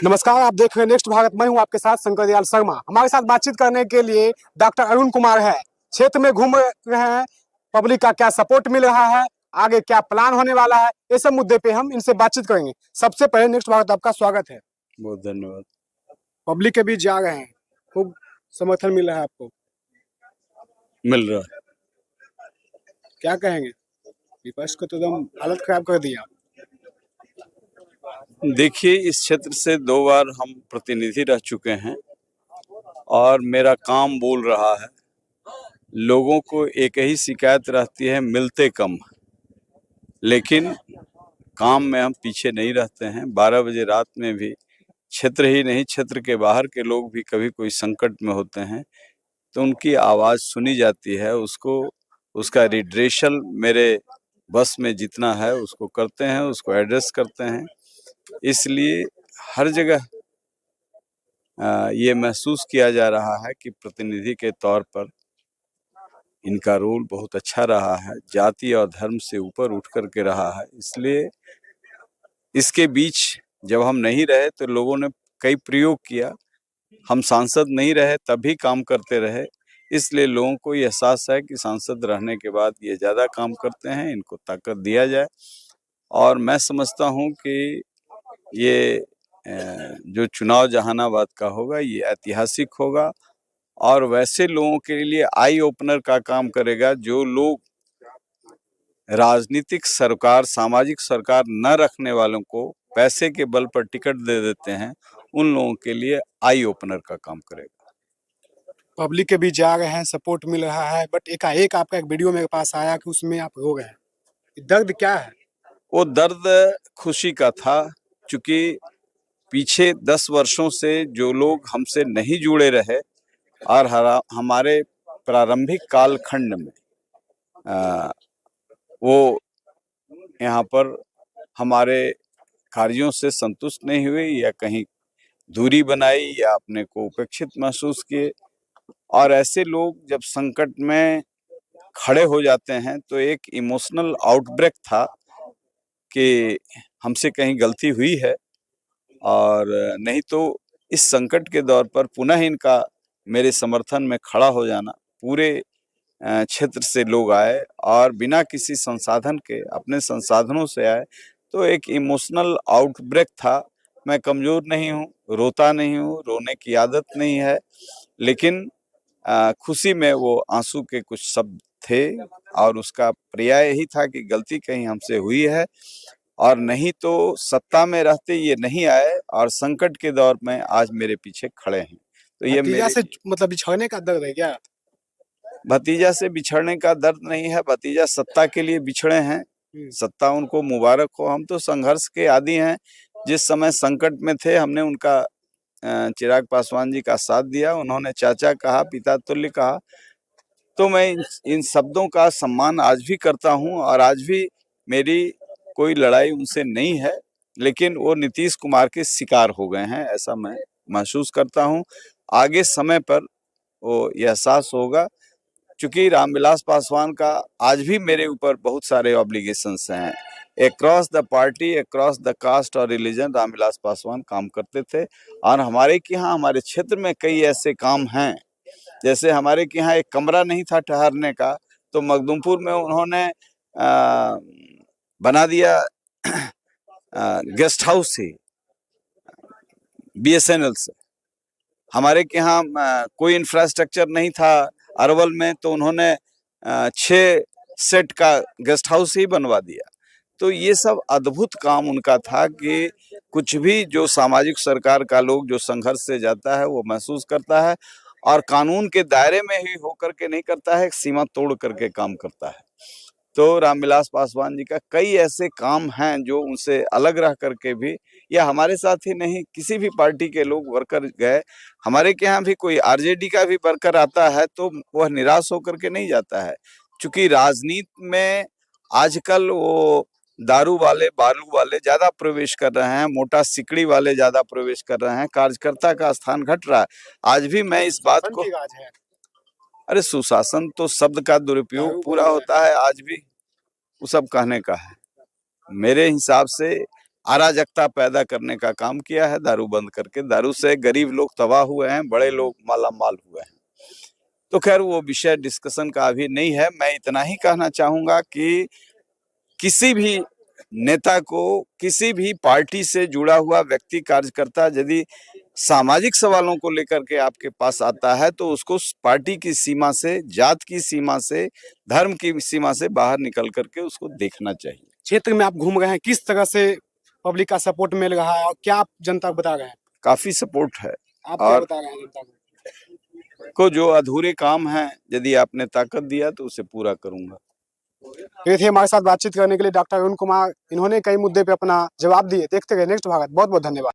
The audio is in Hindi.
नमस्कार, आप देख रहे हैं नेक्स्ट भारत। मैं हूं आपके साथ शंकर दयाल शर्मा। हमारे साथ बातचीत करने के लिए डॉक्टर अरुण कुमार है। क्षेत्र में घूम रहे हैं, पब्लिक का क्या सपोर्ट मिल रहा है, आगे क्या प्लान होने वाला है, ये सब मुद्दे पे हम इनसे बातचीत करेंगे। सबसे पहले नेक्स्ट भारत आपका स्वागत है। बहुत धन्यवाद। पब्लिक के बीच जा रहे हैं, खूब समर्थन मिल रहा है आपको, मिल रहा है। क्या कहेंगे? विपक्ष को तो एकदम हालत खराब कर दिया। देखिए, इस क्षेत्र से 2 बार हम प्रतिनिधि रह चुके हैं और मेरा काम बोल रहा है। लोगों को एक ही शिकायत रहती है, मिलते कम, लेकिन काम में हम पीछे नहीं रहते हैं। 12 बजे रात में भी क्षेत्र ही नहीं, क्षेत्र के बाहर के लोग भी कभी कोई संकट में होते हैं तो उनकी आवाज़ सुनी जाती है। उसका रिड्रेशल मेरे बस में जितना है उसको करते हैं, उसको एड्रेस करते हैं। इसलिए हर जगह ये महसूस किया जा रहा है कि प्रतिनिधि के तौर पर इनका रोल बहुत अच्छा रहा है, जाति और धर्म से ऊपर उठ कर के रहा है। इसलिए इसके बीच जब हम नहीं रहे तो लोगों ने कई प्रयोग किया, हम सांसद नहीं रहे तब भी काम करते रहे। इसलिए लोगों को ये एहसास है कि सांसद रहने के बाद ये ज़्यादा काम करते हैं, इनको ताकत दिया जाए। और मैं समझता हूँ कि ये जो चुनाव जहानाबाद का होगा ये ऐतिहासिक होगा और वैसे लोगों के लिए आई ओपनर का काम करेगा जो लोग राजनीतिक सरकार, सामाजिक सरकार न रखने वालों को पैसे के बल पर टिकट दे देते हैं, उन लोगों के लिए आई ओपनर का काम करेगा। पब्लिक के बीच जा रहे हैं, सपोर्ट मिल रहा है, बट एकाएक आपका एक वीडियो मेरे पास आया कि उसमें आप रो गए हैं। दर्द क्या है? वो दर्द खुशी का था, क्योंकि पीछे 10 वर्षों से जो लोग हमसे नहीं जुड़े रहे और हमारे प्रारंभिक कालखंड में वो यहाँ पर हमारे कार्यों से संतुष्ट नहीं हुए या कहीं दूरी बनाई या अपने को उपेक्षित महसूस किए। और ऐसे लोग जब संकट में खड़े हो जाते हैं तो एक इमोशनल आउटब्रेक था कि हमसे कहीं गलती हुई है, और नहीं तो इस संकट के दौर पर पुनः इनका मेरे समर्थन में खड़ा हो जाना। पूरे क्षेत्र से लोग आए और बिना किसी संसाधन के अपने संसाधनों से आए, तो एक इमोशनल आउटब्रेक था। मैं कमज़ोर नहीं हूँ, रोता नहीं हूँ, रोने की आदत नहीं है, लेकिन खुशी में वो आंसू के कुछ शब्द थे और उसका पर्याय यही था कि गलती कहीं हमसे हुई है, और नहीं तो सत्ता में रहते ये नहीं आए और संकट के दौर में आज मेरे पीछे खड़े हैं। तो ये भतीजा मेरे से मतलब बिछड़ने का दर्द है क्या? भतीजा से बिछड़ने का दर्द नहीं है, भतीजा सत्ता के लिए बिछड़े हैं। सत्ता उनको मुबारक हो, हम तो संघर्ष के आदी हैं। जिस समय संकट में थे हमने उनका चिराग पासवान जी का साथ दिया, उन्होंने चाचा कहा, पिता तुल्य कहा। तो मैं इन शब्दों का सम्मान आज भी करता हूँ और आज भी मेरी कोई लड़ाई उनसे नहीं है, लेकिन वो नीतीश कुमार के शिकार हो गए हैं, ऐसा मैं महसूस करता हूँ। आगे समय पर वो ये एहसास होगा, क्योंकि रामविलास पासवान का आज भी मेरे ऊपर बहुत सारे ऑब्लिगेशंस हैं। Across the party, across the caste और रिलीजन रामविलास पासवान काम करते थे। और हमारे के यहाँ, हमारे क्षेत्र में कई ऐसे काम हैं, जैसे हमारे के यहाँ एक कमरा नहीं था ठहरने का, तो मखदूमपुर में उन्होंने बना दिया गेस्ट हाउस ही BSNL से। हमारे के यहाँ कोई इंफ्रास्ट्रक्चर नहीं था अरवल में, तो उन्होंने 6 सेट का गेस्ट हाउस ही बनवा दिया। तो ये सब अद्भुत काम उनका था कि कुछ भी जो सामाजिक सरकार का लोग जो संघर्ष से जाता है वो महसूस करता है और कानून के दायरे में ही होकर के नहीं करता है, सीमा तोड़ करके काम करता है। तो रामविलास पासवान जी का कई ऐसे काम हैं जो उनसे अलग रह करके भी, या हमारे साथ ही नहीं, किसी भी पार्टी के लोग वर्कर गए, हमारे के यहाँ भी कोई RJD का भी वर्कर आता है तो वह निराश होकर के नहीं जाता है। क्योंकि राजनीति में आजकल वो दारू वाले, बालू वाले ज्यादा प्रवेश कर रहे हैं, मोटा सिकड़ी वाले ज्यादा प्रवेश कर रहे हैं, कार्यकर्ता का स्थान घट रहा है। आज भी मैं इस बात को, अरे सुशासन तो शब्द का दुरुपयोग पूरा होता है, आज भी वो सब कहने का है। मेरे हिसाब से अराजकता पैदा करने का काम किया है दारू बंद करके। दारू से गरीब लोग तबाह हुए हैं, बड़े लोग मालामाल हुए हैं। तो खैर वो विषय डिस्कशन का अभी नहीं है। मैं इतना ही कहना चाहूंगा कि किसी भी नेता को, किसी भी पार्टी से जुड़ा हुआ व्यक्ति, कार्यकर्ता यदि सामाजिक सवालों को लेकर के आपके पास आता है तो उसको पार्टी की सीमा से, जात की सीमा से, धर्म की सीमा से बाहर निकल करके उसको देखना चाहिए। क्षेत्र में आप घूम रहे हैं, किस तरह से पब्लिक का सपोर्ट मिल रहा है और क्या आप जनता को बता रहे हैं? काफी सपोर्ट है। आप क्या और बता रहे हैं जनता को? जो अधूरे काम हैं, यदि आपने ताकत दिया तो उसे पूरा करूंगा। ये थे हमारे साथ बातचीत करने के लिए डॉक्टर अरुण कुमार। इन्होंने कई मुद्दे पे अपना जवाब दिए। देखते रहे नेक्स्ट भारत। बहुत बहुत धन्यवाद।